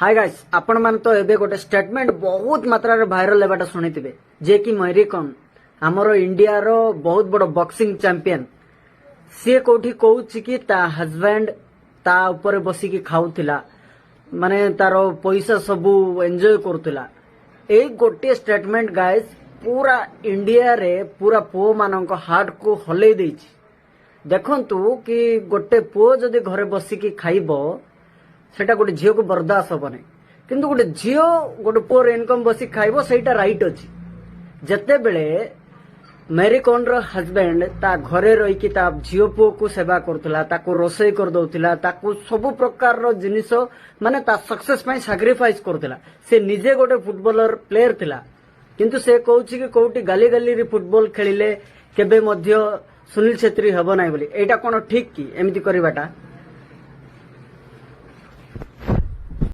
Hi guys आपण मान तो एबे गोटे स्टेटमेंट बहुत मात्रा रे वायरल लेबाटा सुनिथिबे जे कि मैरी कॉम हमरो इंडिया रो बहुत बड़ बॉक्सिंग चैंपियन से कोठी कहूची कि ता हस्बैंड ता ऊपर बसी की खाउथिला माने तारो पैसा सबु एंजॉय करथिला। ए गोटे स्टेटमेंट गाइस पूरा इंडिया रे पूरा पो मानक हार्ट को हलै देछि। देखंतु कि गोटे पो जदि घरे बसी की खाइबो सेटा गोटे झील को बर्दाश्त हेनी किंतु गोटे झील गोटे पुअर इनकम बसी खाइबो सेटा राइट अछि। जते बेले मेरी कॉन रो हस्बैंड ता घरे रही कि ता झील पुओ को सेवा करथला ताको रोसई कर दउथला ताको सब प्रकार रो जिनिस माने ता सक्सेस पई सैक्रिफाइस करथला। से निजे गोटे फुटबॉलर प्लेयर थिला किंतु से कहउछि कि कोउटी गाली गाली रे फुटबॉल खेलिले केबे मध्य सुनील छेत्री हेबो नाही बोली। एटा कोन ठीक कि एमिति करिबाटा